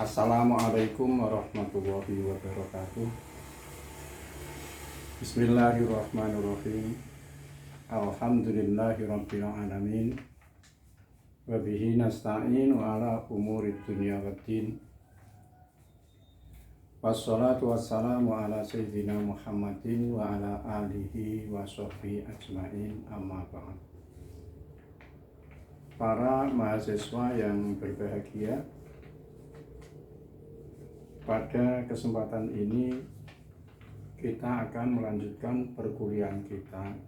Assalamualaikum warahmatullahi wabarakatuh. Bismillahirrahmanirrahim. Alhamdulillahirabbil alamin. Wa bihi nasta'inu ala umurid dunya waddin. Wassalatu wassalamu ala sayyidina Muhammadin wa ala alihi wa sahbihi ajmain, amma ba'd. Para mahasiswa yang berbahagia, pada kesempatan ini kita akan melanjutkan perkuliahan kita,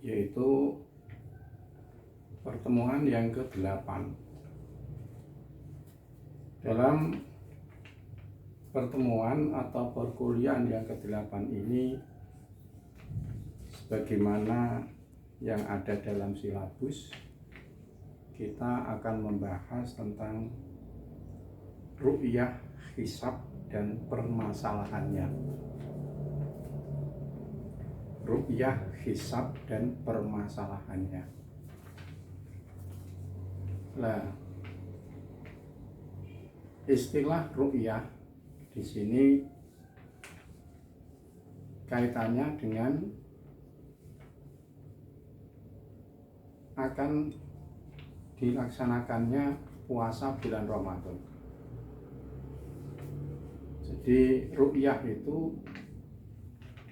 yaitu pertemuan yang ke-8. Dalam pertemuan atau perkuliahan yang ke-8 ini, sebagaimana yang ada dalam silabus, kita akan membahas tentang ru'yah, hisab, dan permasalahannya. Ru'yah, hisab, dan permasalahannya. Nah, istilah ru'yah di sini kaitannya dengan akan dilaksanakannya puasa bulan Ramadan. Jadi ru'yah itu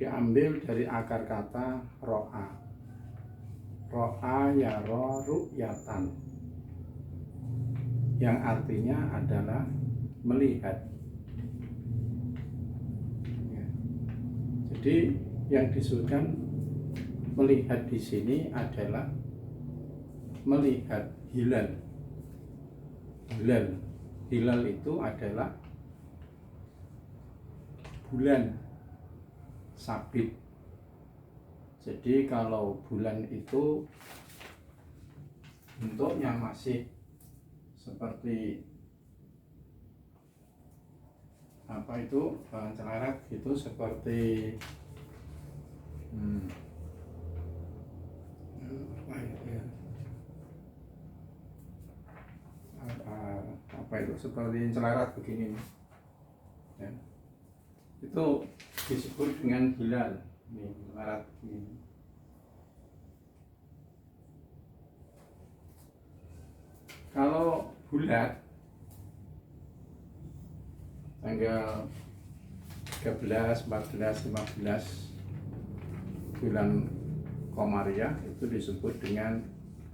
diambil dari akar kata ro'a. Ro'a yara ru'yatan, yang artinya adalah melihat. Ya. Jadi yang disebutkan melihat di sini adalah melihat hilal. Hilal itu adalah bulan sabit. Jadi kalau bulan itu bentuknya masih seperti celaret itu, seperti seperti celaret begini ya. Itu disebut dengan hilal. Ini celaret ini. Kalau bulat tanggal 13, 14, 15 bulan Komariah itu disebut dengan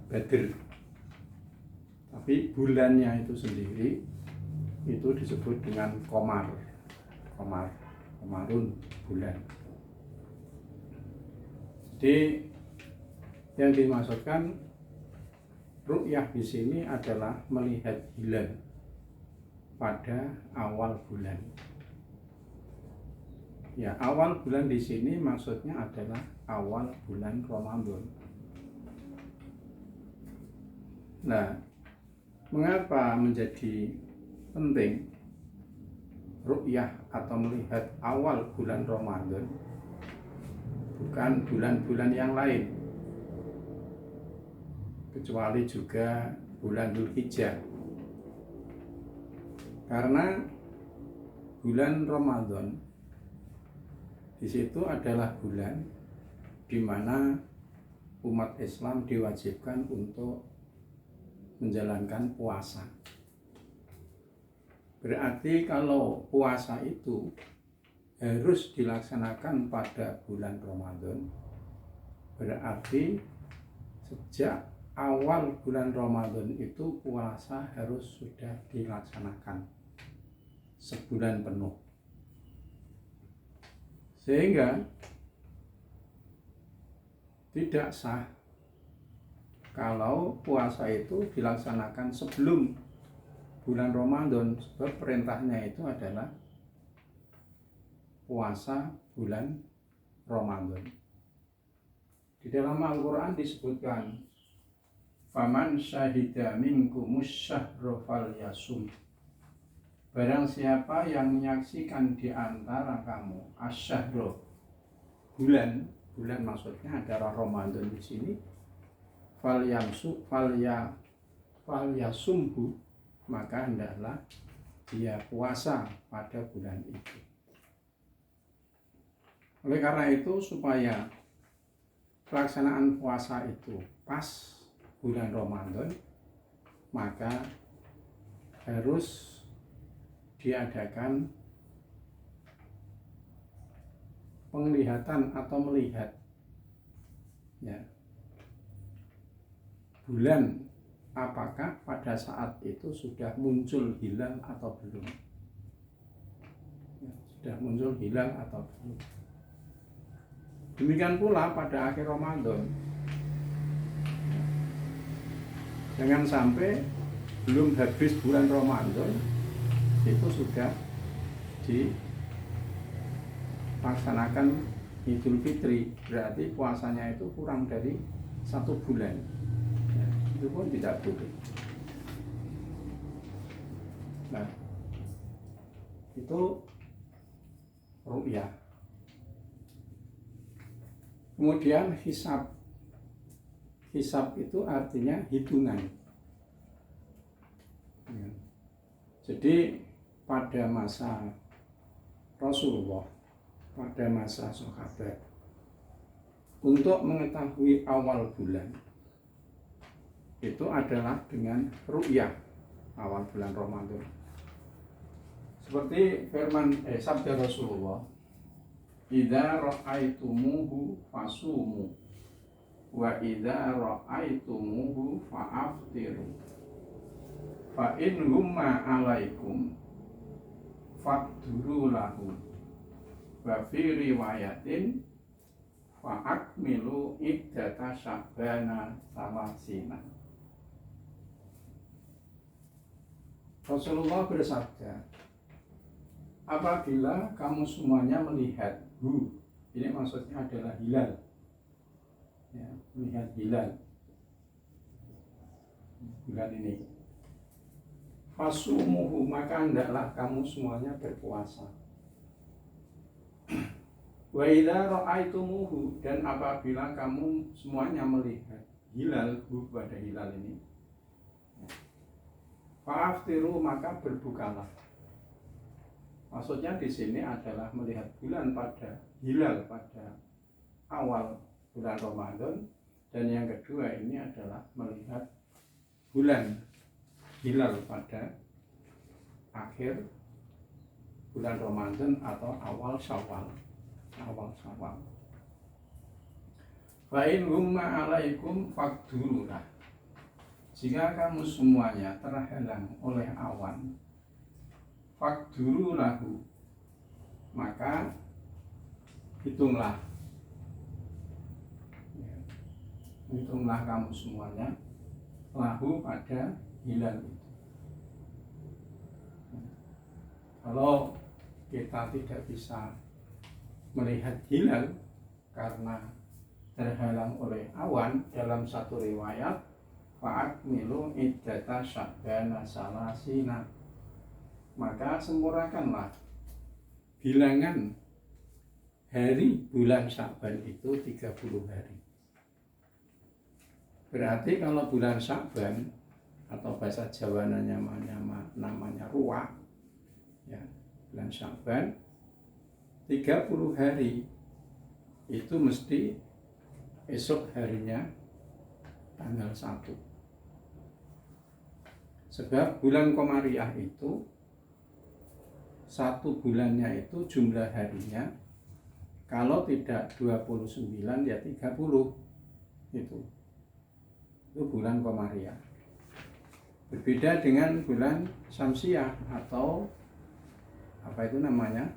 Badr. Tapi bulannya itu sendiri itu disebut dengan Komarun, bulan. Jadi yang dimaksudkan ru'yah di sini adalah melihat hilal pada awal bulan. Ya, awal bulan di sini maksudnya adalah awal bulan Ramadan. Nah, mengapa menjadi penting ru'yah atau melihat awal bulan Ramadan, bukan bulan-bulan yang lain, kecuali juga bulan Dzulhijjah? Karena bulan Ramadan di situ adalah bulan di mana umat Islam diwajibkan untuk menjalankan puasa. Berarti kalau puasa itu harus dilaksanakan pada bulan Ramadan, berarti sejak awal bulan Ramadan itu puasa harus sudah dilaksanakan sebulan penuh. Sehingga tidak sah kalau puasa itu dilaksanakan sebelum bulan Ramadan, sebab perintahnya itu adalah puasa bulan Ramadan. Di dalam Al-Quran disebutkan, faman syahida minkumus syahra falyasum. Barang siapa yang menyaksikan di antara kamu asyahra, bulan maksudnya adalah Ramadan di sini, falyasumhu, maka hendaklah dia puasa pada bulan itu. Oleh karena itu, supaya pelaksanaan puasa itu pas bulan Ramadan, maka harus diadakan penglihatan atau melihat ya, bulan apakah pada saat itu sudah muncul hilal atau belum ya, sudah muncul hilal atau belum. Demikian pula pada akhir Ramadan, jangan sampai belum habis bulan Ramadan itu sudah dilaksanakan Idul Fitri, berarti puasanya itu kurang dari 1 bulan ya, itu pun tidak boleh. Nah, itu ru'yah. Kemudian hisab. Hisab itu artinya hitungan ya. Jadi pada masa Rasulullah, pada masa sahabat, untuk mengetahui awal bulan itu adalah dengan ru'yah awal bulan Ramadan. Seperti firman sabda Rasulullah, idza ra'aitumuhu fasumu wa idza ra'aitumuhu fa'aftiru fa in humma 'alaikum faqduru lahu wa fi riwayatin fa akmilu iddata sya'bana salasina. Rasulullah bersabda, apabila kamu semuanya melihat ini maksudnya adalah hilal ya, melihat hilal bulan ini, fasumuhu, maka hendaklah kamu semuanya berpuasa. Wa idza ra'aitumuhu, dan apabila kamu semuanya melihat hilal pada hilal ini, fa'aftiru, maka berbukalah. Maksudnya di sini adalah melihat bulan pada hilal pada awal bulan Ramadan, dan yang kedua ini adalah melihat bulan hilal pada akhir bulan Ramadan atau awal Syawal. Fa in humma 'alaikum faqdurulah. Jika kamu semuanya terhalang oleh awan, faqduru lahu, maka hitunglah kamu semuanya lahu pada hilal itu. Kalau kita tidak bisa melihat hilal karena terhalang oleh awan, dalam satu riwayat fa'akmilu iddata sya'bana salasina, maka sempurnakanlah bilangan hari bulan Sya'ban itu 30 hari. Berarti kalau bulan Sya'ban atau bahasa Jawa namanya ruwah ya, bulan Sya'ban 30 hari itu mesti esok harinya tanggal 1. Sebab bulan Komariah itu 1 bulannya itu jumlah harinya kalau tidak 29 ya 30. Itu bulan Komariah. Berbeda dengan bulan Syamsiah atau apa itu namanya,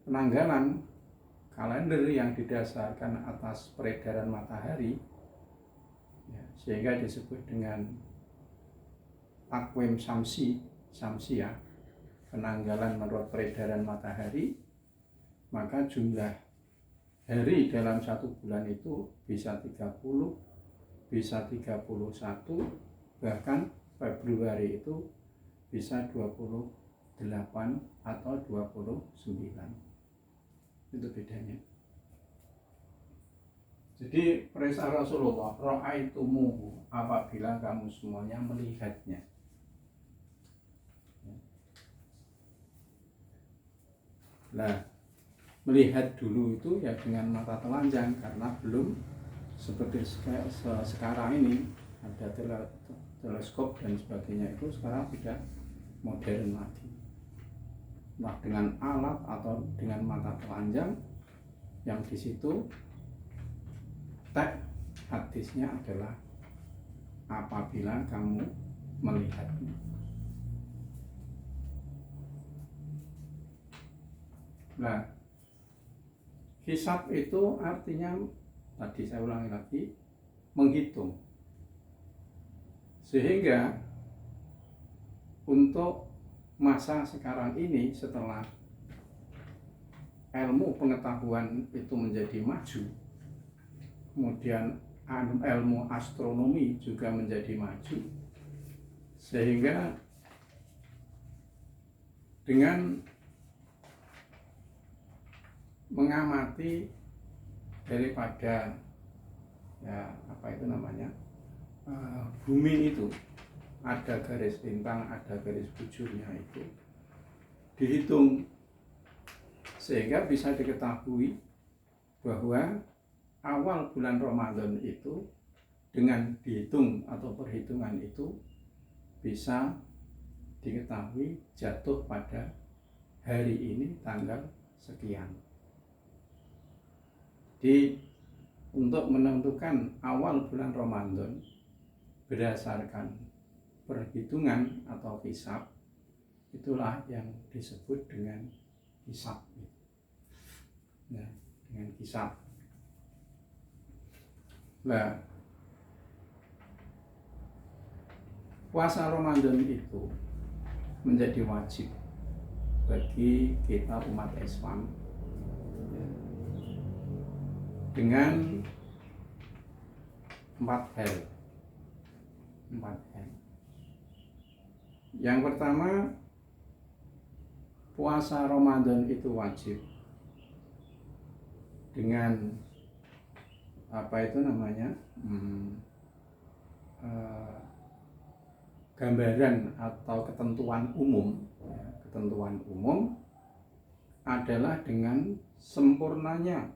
penanggalan kalender yang didasarkan atas peredaran matahari ya, sehingga disebut dengan takwim Syamsiah, penanggalan menurut peredaran matahari. Maka jumlah hari dalam 1 bulan itu bisa 30, bisa 31, bahkan Februari itu bisa 28 atau 29. Itu bedanya. Jadi perintah Rasulullah, ra'aitumuhu, apabila kamu semuanya melihatnya. Nah, melihat dulu itu ya dengan mata telanjang, karena belum seperti sekarang ini ada teleskop dan sebagainya, itu sekarang sudah modern lagi. Nah, dengan alat atau dengan mata telanjang yang di situ teks hadisnya adalah apabila kamu melihatnya. Nah, hisab itu artinya, tadi saya ulangi lagi, menghitung. Sehingga untuk masa sekarang ini, setelah ilmu pengetahuan itu menjadi maju, kemudian ilmu astronomi juga menjadi maju, sehingga dengan mengamati daripada ya apa itu namanya bumi itu ada garis bintang, ada garis bujurnya, itu dihitung sehingga bisa diketahui bahwa awal bulan Ramadan itu dengan dihitung atau perhitungan itu bisa diketahui jatuh pada hari ini tanggal sekian. Jadi untuk menentukan awal bulan Ramadan berdasarkan perhitungan atau hisab, itulah yang disebut dengan hisab. Nah, dengan hisab. Nah, puasa Ramadan itu menjadi wajib bagi kita umat Islam dengan 4 hal. Yang pertama, puasa Ramadan itu wajib dengan apa itu namanya gambaran atau ketentuan umum. Ketentuan umum adalah dengan sempurnanya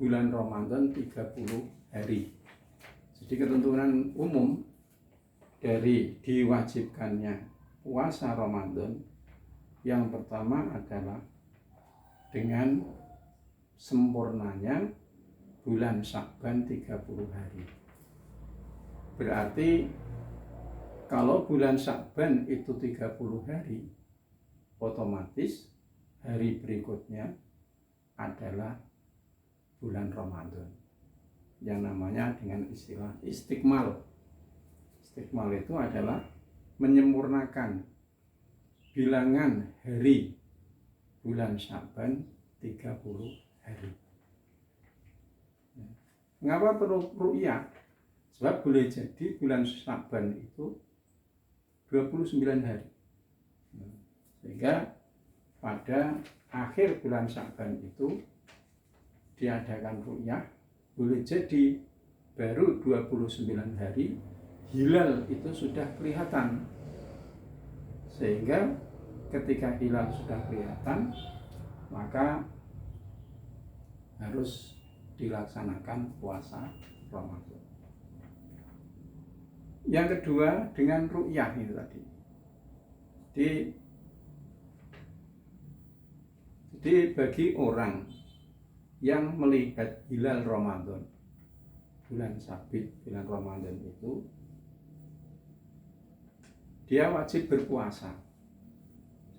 bulan Ramadan 30 hari. Jadi ketentuan umum dari diwajibkannya puasa Ramadan yang pertama adalah dengan sempurnanya bulan Sya'ban 30 hari. Berarti kalau bulan Sya'ban itu 30 hari, otomatis hari berikutnya adalah bulan Ramadan yang namanya dengan istilah istiqmal. Istiqmal itu adalah menyempurnakan bilangan hari bulan Sya'ban 30 hari. Mengapa perlu ru'yah? Sebab boleh jadi bulan Sya'ban itu 29 hari. Sehingga pada akhir bulan Sya'ban itu diadakan ru'yah, boleh jadi baru 29 hari hilal itu sudah kelihatan. Sehingga ketika hilal sudah kelihatan, maka harus dilaksanakan puasa Ramadan. Yang kedua, dengan ru'yah itu tadi. Jadi bagi orang yang melihat hilal Ramadan, bulan sabit, bulan Ramadan itu, dia wajib berpuasa.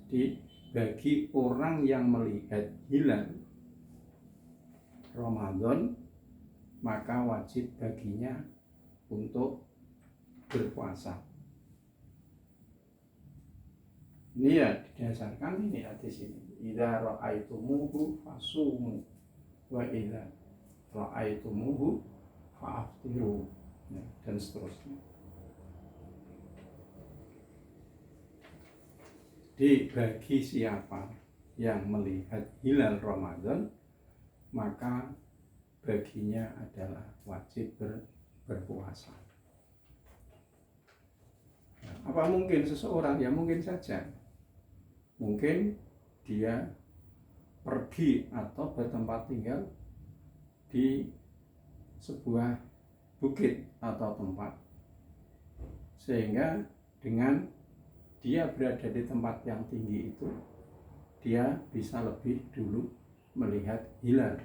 Jadi bagi orang yang melihat hilal Ramadan, maka wajib baginya untuk berpuasa. Ini ya didasarkan ini hadis ini. Idza ra'aitumuhu fasumu wa idza ra'aitumuhu fa'aftiru, ya, dan seterusnya. Bagi siapa yang melihat hilal Ramadan, maka baginya adalah wajib berpuasa. Apa mungkin seseorang? Ya mungkin saja. Mungkin dia pergi atau bertempat tinggal di sebuah bukit atau tempat, sehingga dengan dia berada di tempat yang tinggi itu, dia bisa lebih dulu melihat hilal,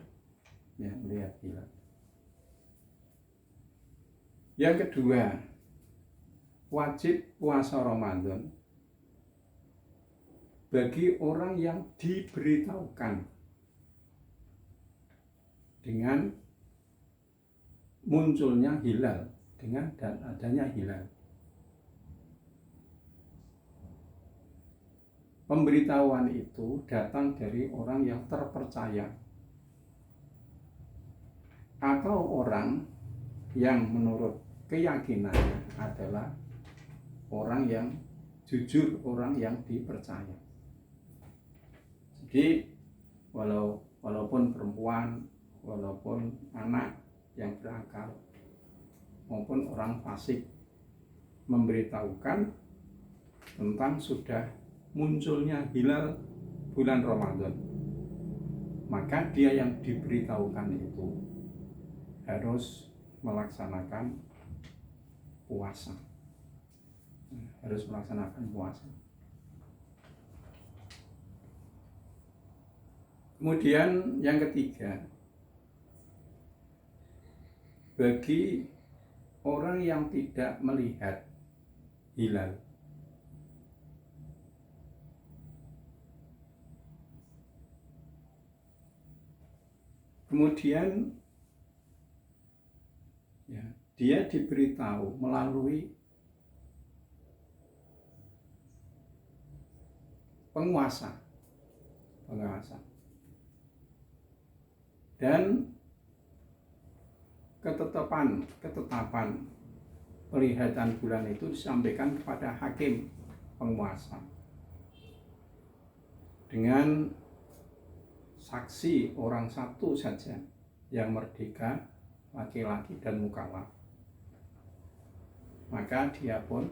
ya, melihat hilal. Yang kedua, wajib puasa Ramadan bagi orang yang diberitahukan dengan munculnya hilal, dengan dan adanya hilal. Pemberitahuan itu datang dari orang yang terpercaya atau orang yang menurut keyakinannya adalah orang yang jujur, orang yang dipercaya. Jadi walaupun perempuan, walaupun anak yang berakal, maupun orang fasik memberitahukan tentang sudah munculnya hilal bulan Ramadan, maka dia yang diberitahukan itu harus melaksanakan puasa. Harus melaksanakan puasa. Kemudian yang ketiga, bagi orang yang tidak melihat hilal, kemudian ya, dia diberitahu melalui penguasa dan ketetapan penglihatan bulan itu disampaikan kepada hakim penguasa dengan saksi orang satu saja yang merdeka, laki-laki dan mukallaf, maka dia pun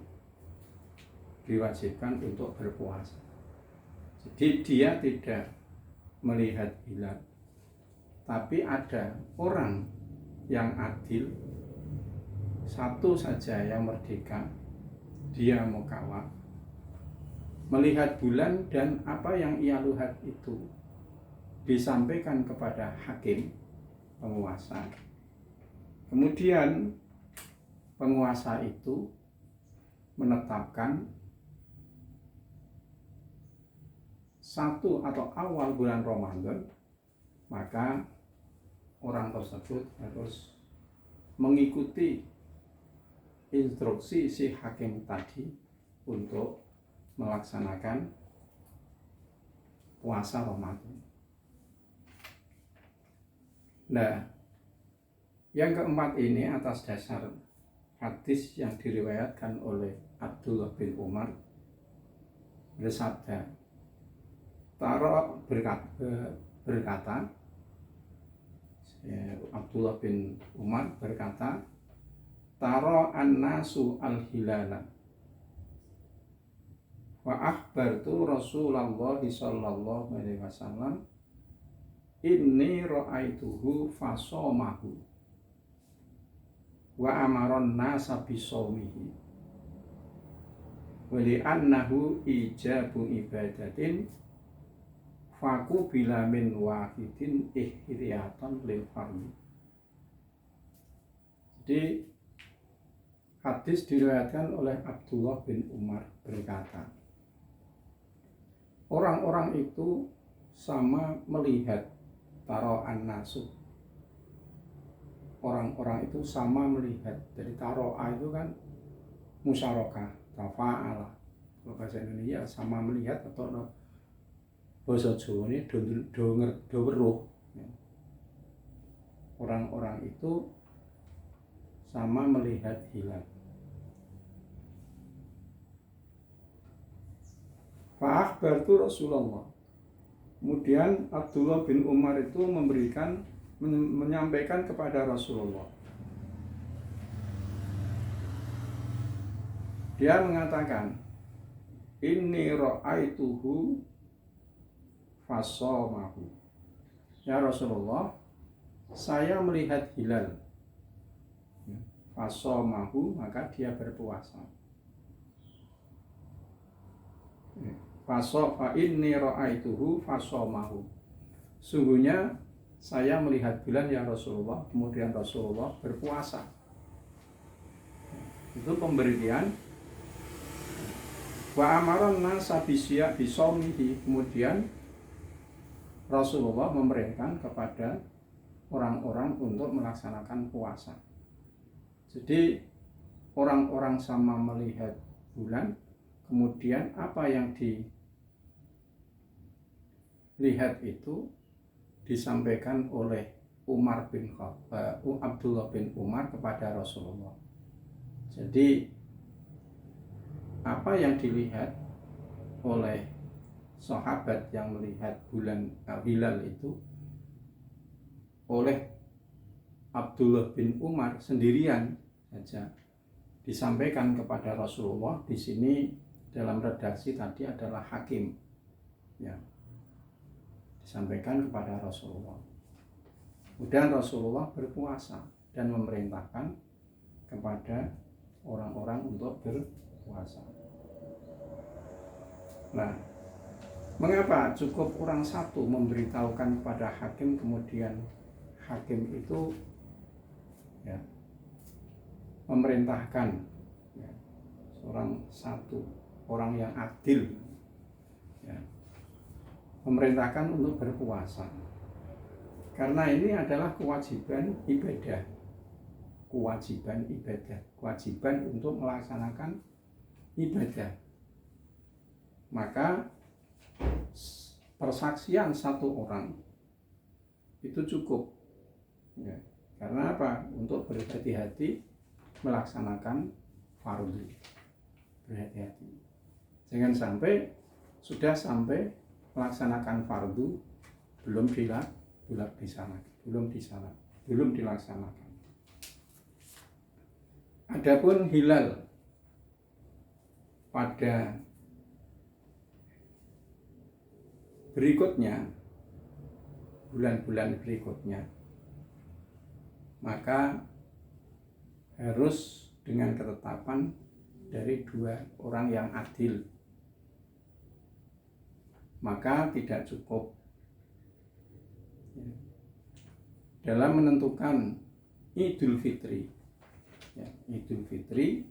diwajibkan untuk berpuasa. Jadi dia tidak melihat hilal, tapi ada orang yang adil satu saja yang merdeka, dia mukallaf, melihat bulan dan apa yang ia lihat itu disampaikan kepada hakim penguasa. Kemudian penguasa itu menetapkan satu atau awal bulan Ramadan, maka orang tersebut harus mengikuti instruksi si hakim tadi untuk melaksanakan puasa Ramadan. Nah, yang keempat ini atas dasar hadis yang diriwayatkan oleh Abdullah bin Umar bersabda, berkata, Abdullah bin Umar berkata, taro an-nasu al-hilala wa akhbartu Rasulullah sallallahu alaihi wasallam inni ra'aituhu fasomahu wa amaron nasa bisawmihi wa li'annahu ijabu ibadatin faku bila min wahidin ihriyatan lil fardi. Jadi hadis diriwayatkan oleh Abdullah bin Umar berkata, orang-orang itu sama melihat taro'an nasu. Orang-orang itu sama melihat. Jadi taro'a itu kan musyarakah, tafa'ala. Kalau bahasa Indonesia sama melihat atau bahasa Jawa ini do weruh. Orang-orang itu sama melihat hilal. Fa'akhbartu Rasulullah. Kemudian Abdullah bin Umar itu memberikan menyampaikan kepada Rasulullah. Dia mengatakan, inni ra'aituhu fasamahu. Ya Rasulullah, saya melihat hilal. Fasamahu, maka dia berpuasa. Fa inni ra'aituhu fasamahu. Sungguhnya saya melihat bulan ya Rasulullah, kemudian Rasulullah berpuasa. Itu pemberian. Wa amaran nasa bisaumihi. Kemudian Rasulullah memerintahkan kepada orang-orang untuk melaksanakan puasa. Jadi orang-orang sama melihat bulan, kemudian apa yang dilihat itu disampaikan oleh Abdullah bin Umar kepada Rasulullah. Jadi apa yang dilihat oleh sahabat yang melihat bulan hilal itu oleh Abdullah bin Umar sendirian saja disampaikan kepada Rasulullah. Di sini dalam redaksi tadi adalah hakim, ya, disampaikan kepada Rasulullah. Kemudian Rasulullah berpuasa dan memerintahkan kepada orang-orang untuk berpuasa. Nah, mengapa cukup orang satu memberitahukan kepada hakim, kemudian hakim itu ya memerintahkan ya, seorang satu orang yang adil ya, memerintahkan untuk berpuasa? Karena ini adalah kewajiban ibadah, kewajiban untuk melaksanakan ibadah. Maka persaksian satu orang itu cukup ya. Karena apa? Untuk berhati-hati melaksanakan fardu. Berhati-hati. Jangan sampai sudah sampai melaksanakan fardu belum dilaksanakan. Adapun hilal pada berikutnya, bulan-bulan berikutnya, maka harus dengan ketetapan dari dua orang yang adil. Maka tidak cukup dalam menentukan Idul Fitri, ya, Idul Fitri,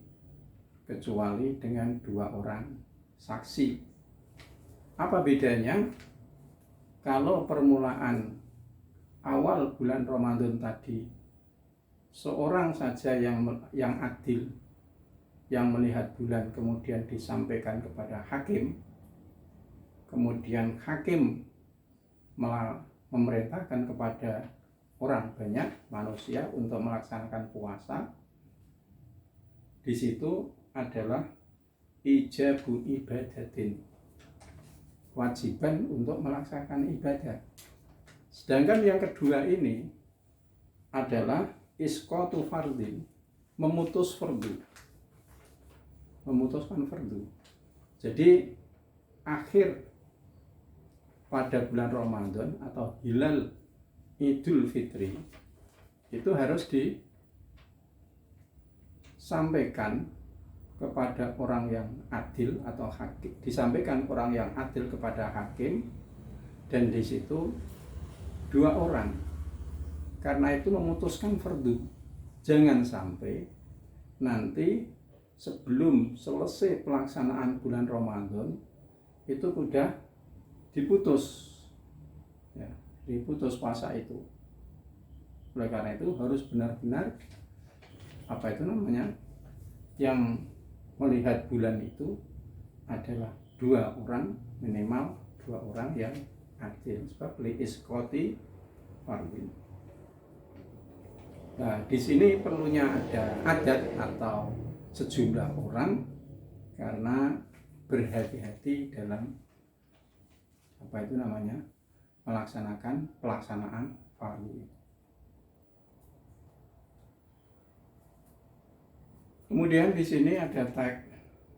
kecuali dengan dua orang saksi. Apa bedanya? Kalau permulaan awal bulan Ramadan tadi seorang saja yang adil yang melihat bulan kemudian disampaikan kepada hakim, kemudian hakim memerintahkan kepada orang banyak manusia untuk melaksanakan puasa. Di situ adalah ijabu ibadatin, kewajiban untuk melaksanakan ibadah. Sedangkan yang kedua ini adalah isqatu fardin, memutuskan fardu. Jadi akhir pada bulan Ramadan atau hilal Idul Fitri itu harus disampaikan kepada orang yang adil atau hakim, disampaikan orang yang adil kepada hakim, dan di situ dua orang. Karena itu memutuskan fardu. Jangan sampai nanti sebelum selesai pelaksanaan bulan Ramadan itu sudah diputus, ya, diputus puasa itu. Oleh karena itu harus benar-benar yang melihat bulan itu adalah dua orang, minimal dua orang yang adil, sebab li isqati fardin. Nah, di sini perlunya ada adat atau sejumlah orang karena berhati-hati dalam pelaksanaan fardu. Kemudian di sini ada tag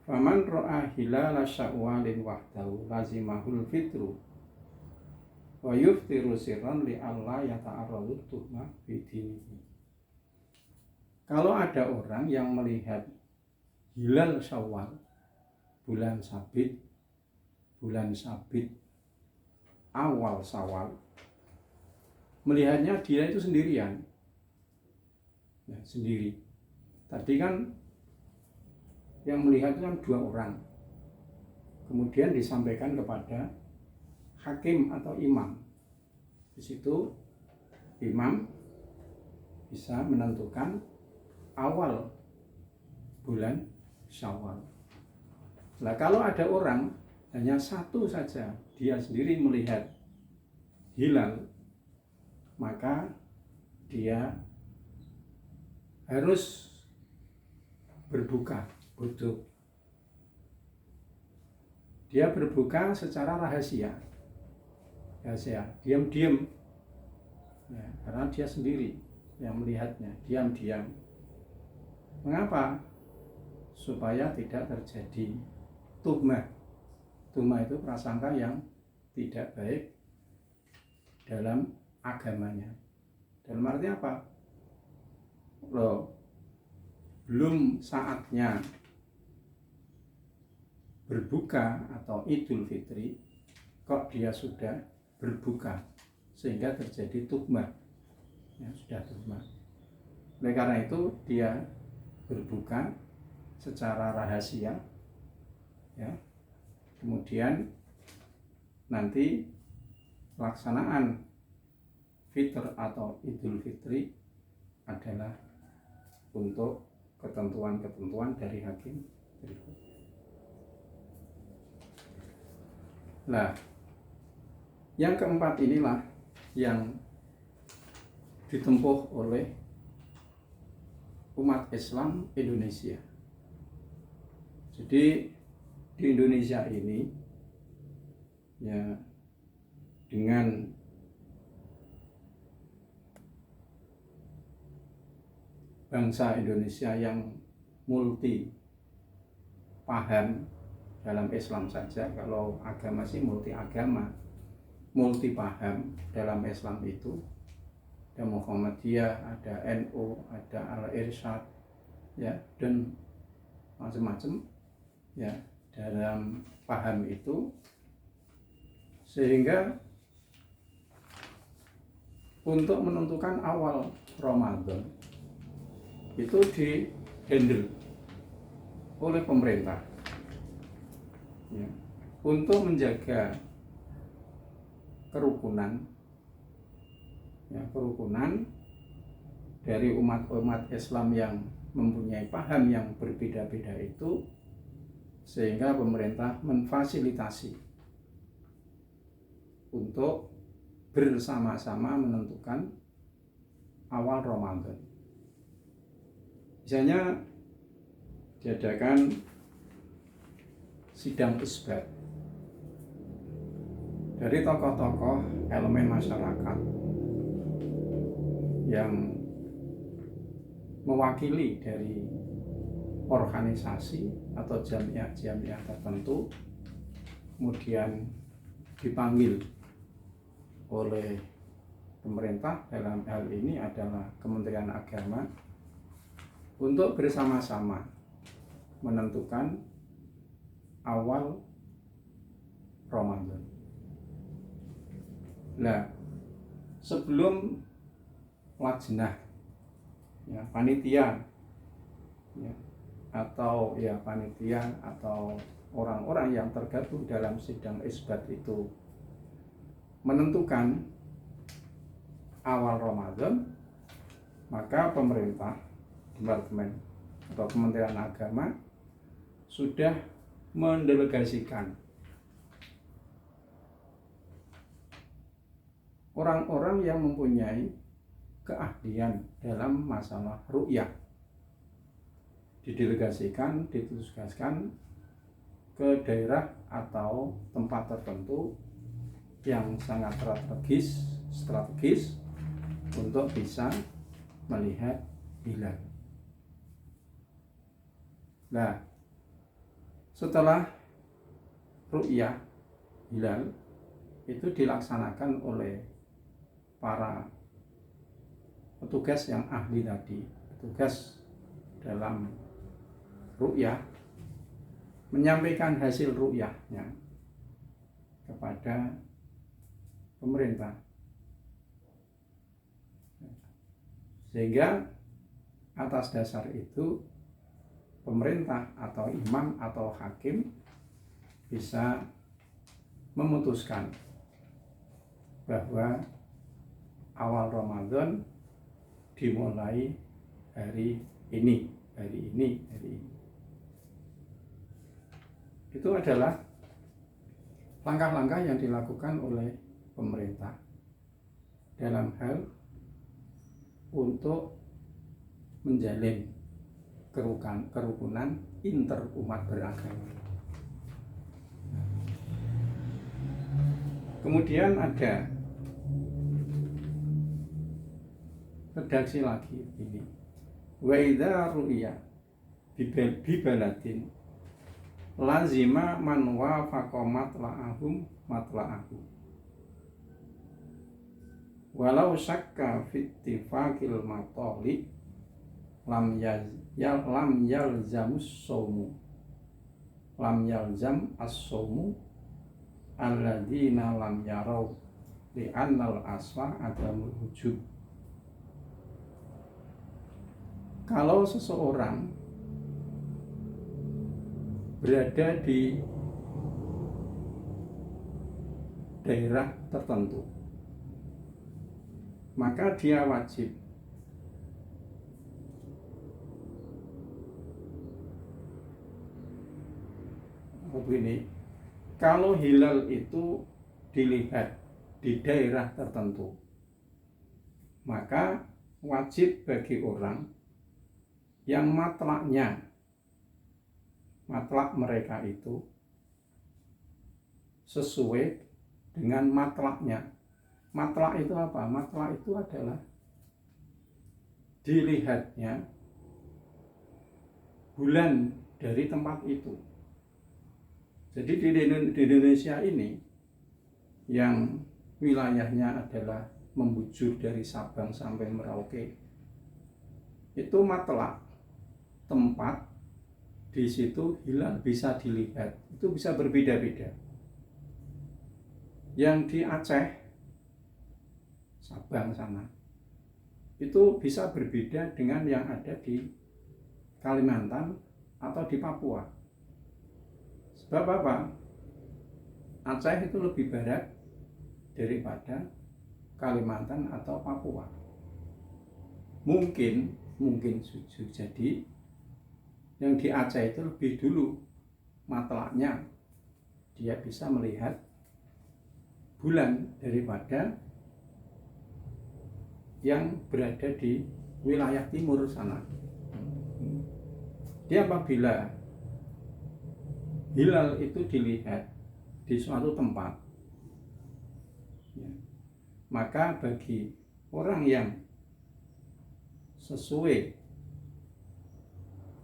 faman ro'a hilala syawalin wahdahu lazimahul fitru wa yuftiru sirran li alla yata'arradu tuhmah bidinihi. Kalau ada orang yang melihat hilal Syawal, bulan sabit awal Syawal, melihatnya dia itu sendirian, ya, sendiri. Tadi kan yang melihat itu kan 2 orang, kemudian disampaikan kepada hakim atau imam. Di situ imam bisa menentukan awal bulan Syawal. Nah, kalau ada orang hanya satu saja, dia sendiri melihat hilal, maka dia harus berbuka buduk. Dia berbuka secara rahasia, diam-diam, ya, karena dia sendiri yang melihatnya, diam-diam. Mengapa? Supaya tidak terjadi tuhmah. Tuhmah itu prasangka yang tidak baik dalam agamanya. Dalam arti apa? Loh, belum saatnya berbuka atau Idul Fitri, kok dia sudah berbuka, sehingga terjadi tuhmah, ya, sudah tuhmah. Oleh karena itu dia berbuka secara rahasia, ya. Kemudian nanti pelaksanaan Fitr atau Idul Fitri adalah untuk ketentuan-ketentuan dari hakim berikut. Nah, yang keempat inilah yang ditempuh oleh umat Islam Indonesia. Jadi di Indonesia ini, ya, dengan bangsa Indonesia yang multi paham dalam Islam saja, kalau agama sih multi agama, multi paham dalam Islam itu ada Muhammadiyah, ada NU, ada Al-Irsyad, ya, dan macam-macam, ya, dalam paham itu, sehingga untuk menentukan awal Ramadan itu di-handle oleh pemerintah, ya, untuk menjaga kerukunan, ya, kerukunan dari umat-umat Islam yang mempunyai paham yang berbeda-beda itu, sehingga pemerintah memfasilitasi untuk bersama-sama menentukan awal Ramadan. Misalnya diadakan sidang isbat dari tokoh-tokoh elemen masyarakat yang mewakili dari organisasi atau jamiah-jamiah tertentu, kemudian dipanggil oleh pemerintah, dalam hal ini adalah Kementerian Agama, untuk bersama-sama menentukan awal Ramadan. Nah, sebelum lajnah, ya, panitia, ya, atau ya panitia atau orang-orang yang tergabung dalam sidang isbat itu menentukan awal Ramadan, maka pemerintah, departemen atau Kementerian Agama sudah mendelegasikan orang-orang yang mempunyai keahlian dalam masalah ru'yah, didelegasikan, ditugaskan ke daerah atau tempat tertentu yang sangat strategis untuk bisa melihat hilal. Nah, setelah ru'yah hilal itu dilaksanakan oleh para petugas yang ahli tadi, petugas dalam ru'yah, menyampaikan hasil ru'yahnya kepada pemerintah, sehingga atas dasar itu pemerintah atau imam atau hakim bisa memutuskan bahwa awal Ramadan dimulai hari ini. Itu adalah langkah-langkah yang dilakukan oleh pemerintah dalam hal untuk menjalin kerukunan interumat beragama. Kemudian ada redaksi lagi ini, wa idza ru'ya bi baladin lazima man wafaqa matla'ahum matla'ahu walau syakka fi ittifaqil matali lam yalzamus shaumu lam yalzam as-shaumu alladzina lam yarau li'annal asla adamul wujub. Kalau seseorang berada di daerah tertentu, maka dia wajib begini, kalau hilal itu dilihat di daerah tertentu, maka wajib bagi orang yang matlak mereka itu sesuai dengan matlaknya. Matlak itu apa? Matlak itu adalah dilihatnya bulan dari tempat itu. Jadi di Indonesia ini yang wilayahnya adalah membujur dari Sabang sampai Merauke, itu matlak tempat di situ hilal bisa dilihat, itu bisa berbeda-beda. Yang di Aceh, Sabang sana, itu bisa berbeda dengan yang ada di Kalimantan atau di Papua. Sebab apa? Aceh itu lebih barat daripada Kalimantan atau Papua. Mungkin jadi yang di Aceh itu lebih dulu matlaknya, dia bisa melihat bulan daripada yang berada di wilayah timur sana. Dia apabila hilal itu dilihat di suatu tempat, maka bagi orang yang sesuai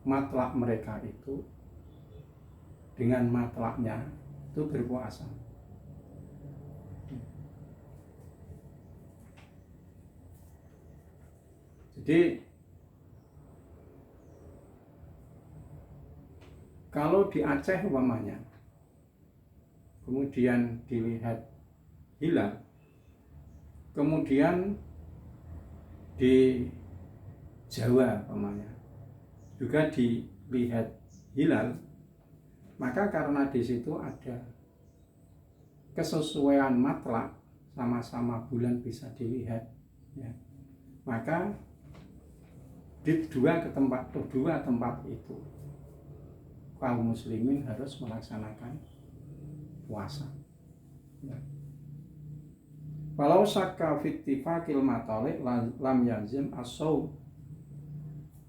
matlak mereka itu dengan matlaknya itu berpuasa. Jadi kalau di Aceh umpamanya kemudian dilihat hilal, kemudian di Jawa umpamanya juga dilihat hilal, maka karena di situ ada kesesuaian matlak, sama-sama bulan bisa dilihat, ya, maka di kedua tempat itu kaum muslimin harus melaksanakan puasa. Ya. Walau syakka fi ittifaqil matali lam yalzim as-shaum.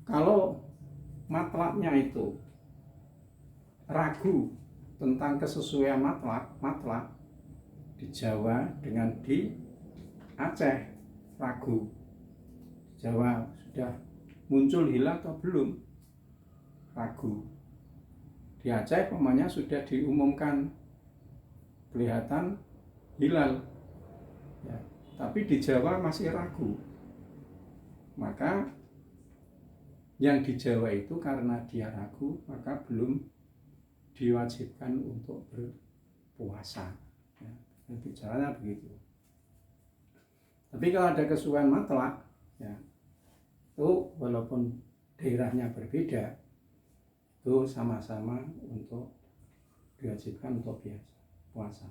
Kalau matlaknya itu ragu tentang kesesuaian matlak di Jawa dengan di Aceh, ragu. Jawa sudah muncul hilal atau belum, ragu. di Aceh umpamanya sudah diumumkan kelihatan hilal, ya, tapi di Jawa masih ragu, maka yang di Jawa itu karena dia ragu maka belum diwajibkan untuk berpuasa, ya. Bicaranya begitu. Tapi kalau ada kesukaan mutlak, ya, itu walaupun daerahnya berbeda, itu sama-sama untuk diwajibkan untuk puasa.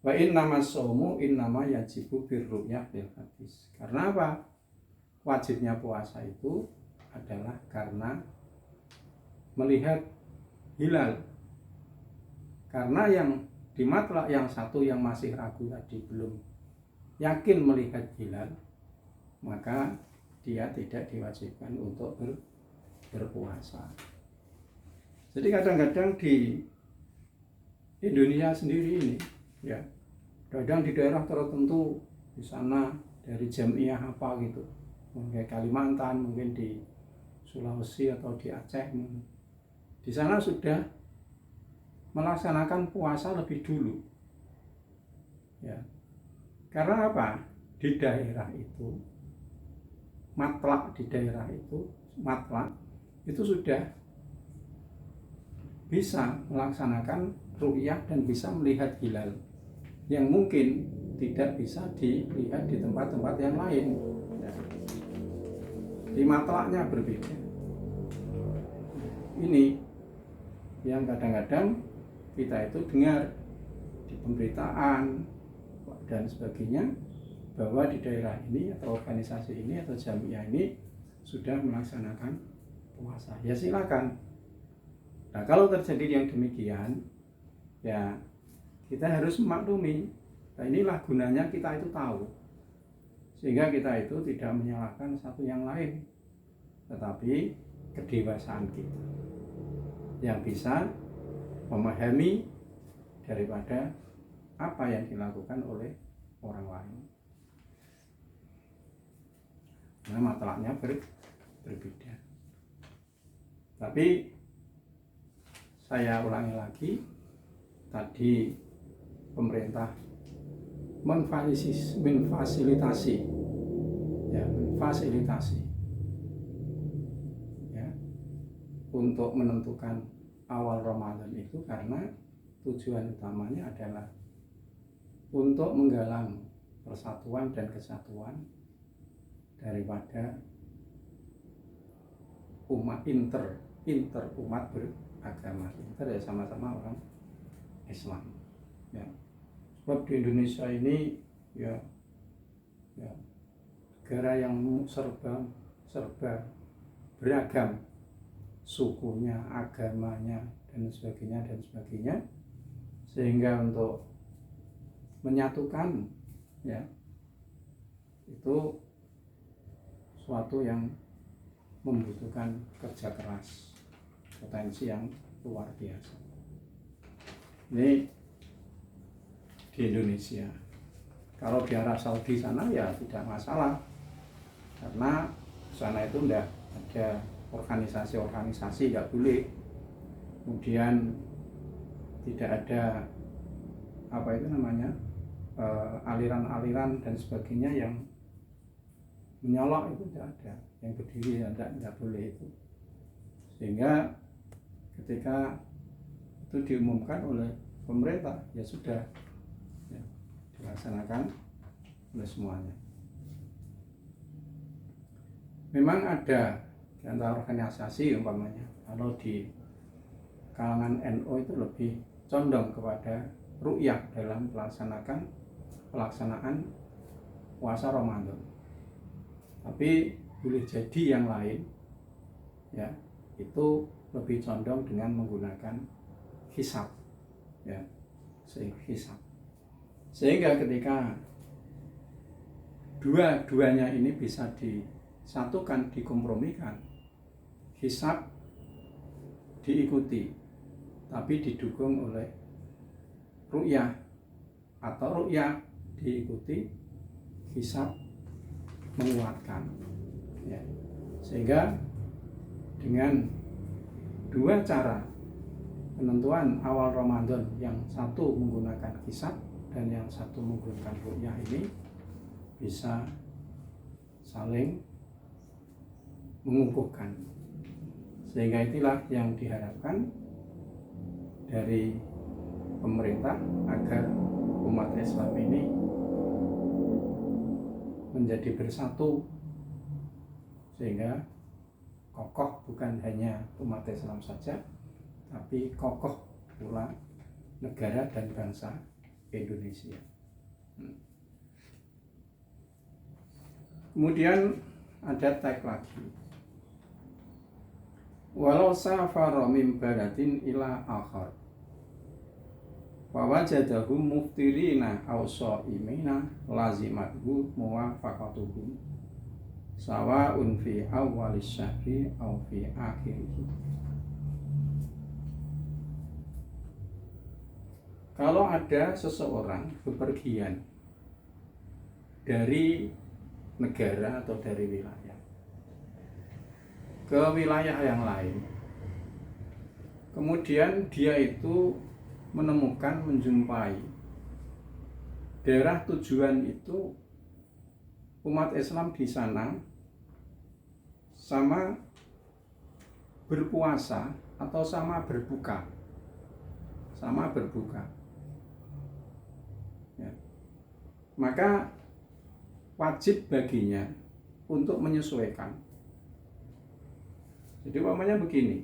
Wa innama shaumu innama yajibu birru'yah bil hadis. Karena apa? Wajibnya puasa itu adalah karena melihat hilal. Karena yang di matlak yang satu yang masih ragu tadi belum yakin melihat hilal, maka dia tidak diwajibkan untuk berpuasa. Jadi kadang-kadang di Indonesia sendiri ini, ya, kadang di daerah tertentu di sana dari jamiah apa gitu, mungkin Kalimantan, mungkin di Sulawesi atau di Aceh, di sana sudah melaksanakan puasa lebih dulu, ya. Karena apa? Di daerah itu matlak, itu sudah bisa melaksanakan ru'yah dan bisa melihat hilal yang mungkin tidak bisa dilihat di tempat-tempat yang lain, ya. Di matlaknya berbeda. Ini yang kadang-kadang kita itu dengar di pemberitaan dan sebagainya bahwa di daerah ini atau organisasi ini atau jamiah ini sudah melaksanakan puasa. Ya silakan. Nah, kalau terjadi yang demikian, ya kita harus memaklumi. Nah, inilah gunanya kita itu tahu, sehingga kita itu tidak menyalahkan satu yang lain, tetapi kedewasaan kita yang bisa memahami daripada apa yang dilakukan oleh orang lain. Nah, matlaknya berbeda. Tapi saya ulangi lagi, tadi pemerintah memfasilitasi, ya, ya, untuk menentukan awal Ramadan itu karena tujuan utamanya adalah untuk menggalang persatuan dan kesatuan daripada umat umat beragama. Inter ya sama-sama orang Islam, ya. Sebab di Indonesia ini ya negara yang serba beragam, sukunya, agamanya dan sebagainya, sehingga untuk menyatukan, ya, itu suatu yang membutuhkan kerja keras, potensi yang luar biasa. Ini di Indonesia. Kalau di Arab Saudi sana ya tidak masalah, karena sana itu tidak ada organisasi, nggak boleh. Kemudian tidak ada apa itu namanya, aliran-aliran dan sebagainya yang menyolok, itu tidak ada, yang berdiri tidak boleh itu. Sehingga ketika itu diumumkan oleh pemerintah, ya sudah, ya, dilaksanakan oleh semuanya. Memang ada di antara organisasi umpamanya, kalau di kalangan NU itu lebih condong kepada ru'yah dalam pelaksanaan puasa Ramadan. Tapi boleh jadi yang lain, ya, itu lebih condong dengan menggunakan hisab, ya, hisab. Sehingga ketika dua-duanya ini bisa disatukan, dikompromikan, hisab diikuti tapi didukung oleh ru'yah, atau ru'yah diikuti hisab menguatkan, ya. Sehingga dengan dua cara penentuan awal Ramadan yang satu menggunakan hisab dan yang satu menggunakan ru'yah ini bisa saling mengukuhkan, sehingga itulah yang diharapkan dari pemerintah agar umat Islam ini menjadi bersatu, sehingga kokoh bukan hanya umat Islam saja, tapi kokoh pula negara dan bangsa Indonesia. Kemudian ada tag lagi, walau safara min baladin ila akhar wa wajadahum muftirina aw shaimina lazimathu muwafaqatuhum sawa'un fi awwalis syahri aw fi akhirih. Kalau ada seseorang bepergian dari negara atau dari wilayah ke wilayah yang lain, kemudian dia itu menemukan, menjumpai daerah tujuan itu umat Islam di sana sama berpuasa atau sama berbuka, ya. Maka wajib baginya untuk menyesuaikan. Jadi umpamanya begini,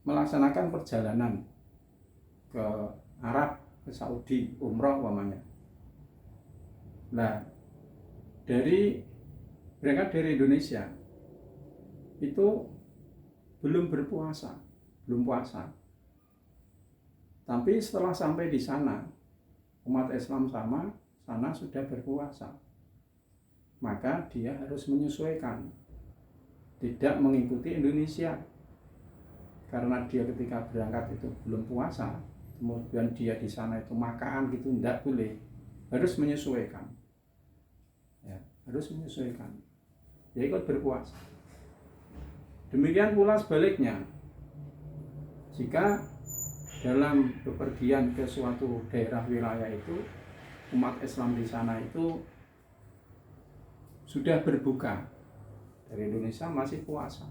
melaksanakan perjalanan ke Arab, ke Saudi, umroh umpamanya. Nah, berangkat dari Indonesia itu belum puasa. Tapi setelah sampai di sana, umat Islam sana sudah berpuasa. Maka dia harus menyesuaikan, tidak mengikuti Indonesia. Karena dia ketika berangkat itu belum puasa, kemudian dia di sana itu makan gitu, tidak boleh. Harus menyesuaikan. Ya, harus menyesuaikan. Ya, ikut berpuasa. Demikian pula sebaliknya. Jika dalam bepergian ke suatu daerah wilayah itu umat Islam di sana itu sudah berbuka, dari Indonesia masih puasa,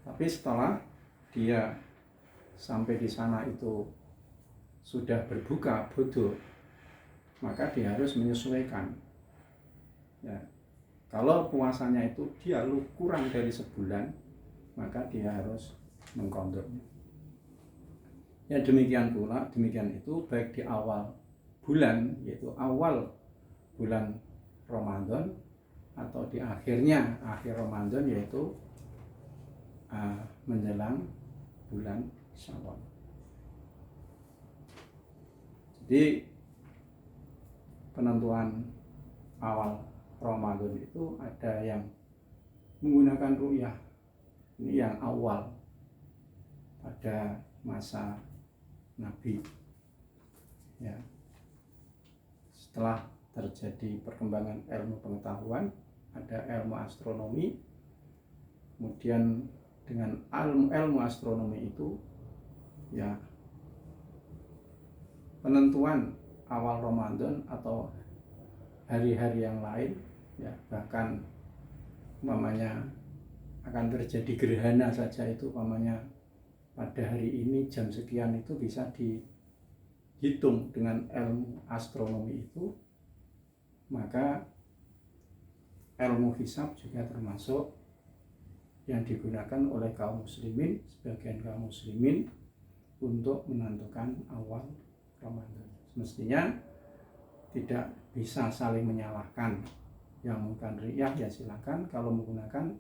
tapi setelah dia sampai di sana itu sudah berbuka bodoh, maka dia harus menyesuaikan. Ya, kalau puasanya itu dia kurang dari sebulan, maka dia harus mengkontrolnya. Ya, demikian itu baik di awal bulan, yaitu awal bulan Ramadan, atau di akhir Ramadan, yaitu menjelang bulan Syawal. Jadi penentuan awal Ramadan itu ada yang menggunakan ru'yah, ini yang awal pada masa Nabi, ya. Setelah terjadi perkembangan ilmu pengetahuan, ada ilmu astronomi, kemudian dengan ilmu astronomi itu, ya, penentuan awal Ramadan atau hari-hari yang lain, ya, bahkan umpamanya akan terjadi gerhana saja itu, umpamanya pada hari ini jam sekian, itu bisa dihitung dengan ilmu astronomi itu. Maka ilmu hisab juga termasuk yang digunakan oleh kaum muslimin, sebagian kaum muslimin, untuk menentukan awal Ramadan. Semestinya tidak bisa saling menyalahkan. Yang menggunakan riyah ya silakan, kalau menggunakan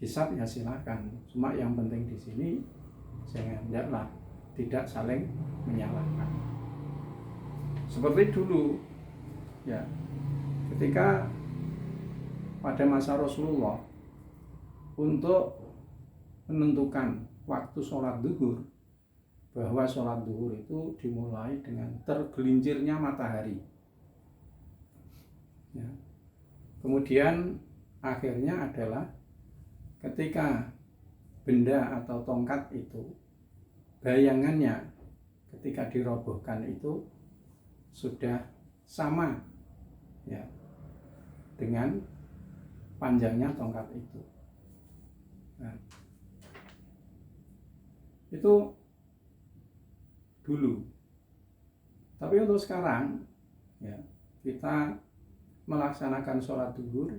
hisab ya silakan. Cuma yang penting di sini jangan tidak saling menyalahkan. Seperti dulu, ya, ketika pada masa Rasulullah, untuk menentukan waktu sholat zuhur, bahwa sholat zuhur itu dimulai dengan tergelincirnya matahari, ya. Kemudian akhirnya adalah ketika benda atau tongkat itu bayangannya ketika dirobohkan itu sudah sama ya dengan panjangnya tongkat itu. Nah, itu dulu. Tapi untuk sekarang ya, kita melaksanakan sholat zuhur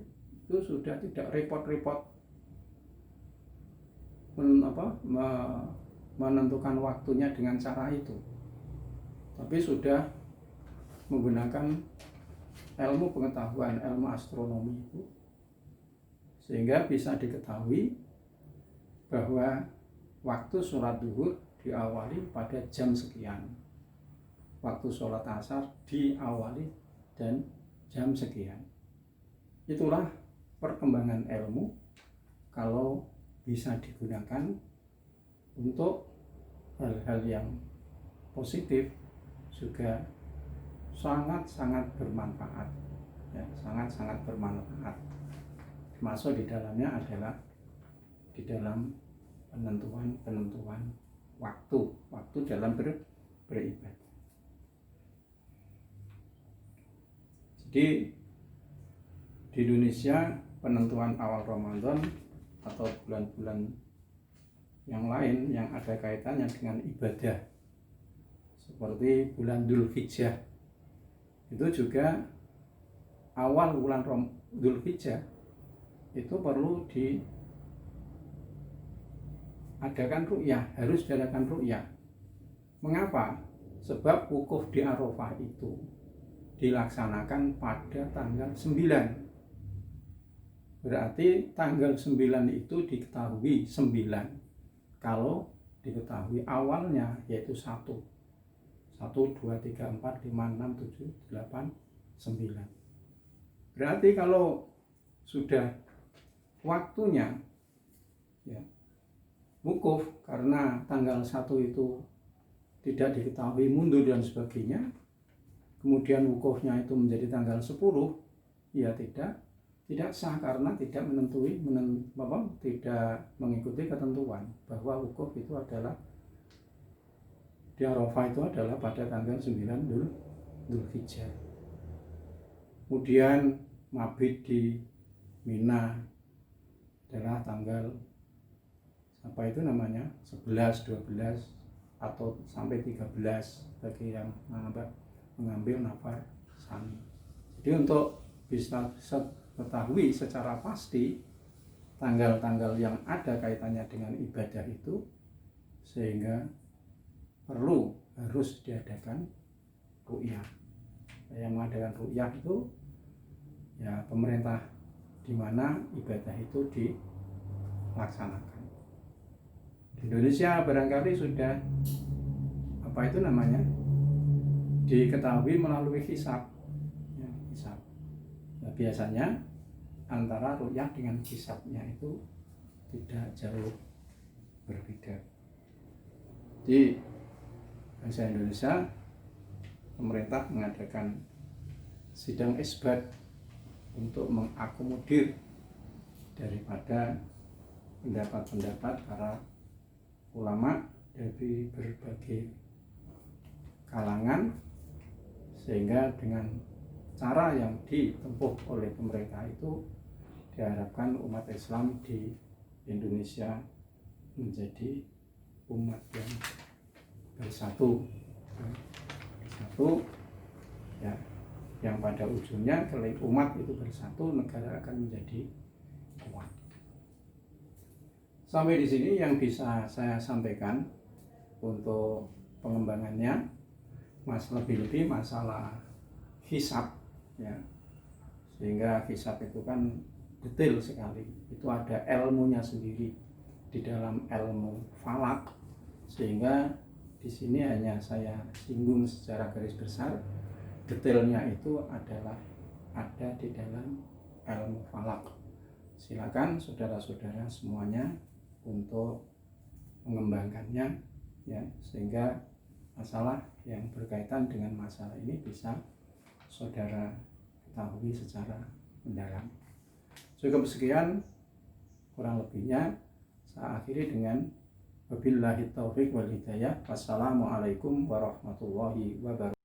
itu sudah tidak repot-repot menentukan waktunya dengan cara itu, tapi sudah menggunakan ilmu pengetahuan, ilmu astronomi itu, sehingga bisa diketahui bahwa waktu sholat zuhur diawali pada jam sekian, waktu sholat asar diawali dan jam sekian. Itulah perkembangan ilmu kalau bisa digunakan untuk hal-hal yang positif, juga sangat-sangat bermanfaat ya, sangat-sangat bermanfaat. Termasuk di dalamnya adalah di dalam penentuan waktu dalam beribadah. Jadi di Indonesia penentuan awal Ramadan atau bulan-bulan yang lain yang ada kaitannya dengan ibadah seperti bulan Dzulhijjah, itu juga awal bulan Dzulhijjah itu perlu diadakan ru'yah, harus diadakan ru'yah. Mengapa? Sebab wukuf di Arafah itu dilaksanakan pada tanggal 9. Berarti tanggal 9 itu diketahui 9 kalau diketahui awalnya, yaitu 1, 2, 3, 4, 5, 6, 7, 8, 9. Berarti kalau sudah waktunya ya, wukuf karena tanggal 1 itu tidak diketahui, mundur dan sebagainya, kemudian wukufnya itu menjadi tanggal 10, ya tidak sah karena tidak tidak mengikuti ketentuan bahwa wukuf itu adalah di Arafah itu adalah pada tanggal 9 Dzulhijjah. Kemudian mabit di Mina adalah tanggal 11, 12 atau sampai 13 bagi yang mengambil nafar sani. Jadi untuk bisa ketahui secara pasti tanggal-tanggal yang ada kaitannya dengan ibadah itu, sehingga harus diadakan ru'yah. Yang mengadakan ru'yah itu ya pemerintah di mana ibadah itu dilaksanakan. Di Indonesia barangkali sudah diketahui melalui hisab. Ya, hisab. Nah, biasanya antara ru'yah dengan hisabnya itu tidak jauh berbeda. Di bangsa Indonesia, pemerintah mengadakan sidang isbat untuk mengakomodir daripada pendapat-pendapat para ulama dari berbagai kalangan, sehingga dengan cara yang ditempuh oleh pemerintah itu diharapkan umat Islam di Indonesia menjadi umat yang bersatu ya, yang pada ujungnya kalau umat itu bersatu, negara akan menjadi kuat. Sampai di sini yang bisa saya sampaikan untuk pengembangannya, lebih-lebih masalah hisab ya, sehingga hisab itu kan detail sekali, itu ada ilmunya sendiri di dalam ilmu falak, sehingga di sini hanya saya singgung secara garis besar. Detailnya itu adalah ada di dalam ilmu falak. Silakan saudara-saudara semuanya untuk mengembangkannya ya, sehingga masalah yang berkaitan dengan masalah ini bisa saudara ketahui secara mendalam. Cukup sekian, kurang lebihnya saya akhiri dengan wabillahi taufiq wal hidayah. Wassalamualaikum warahmatullahi wabarakatuh.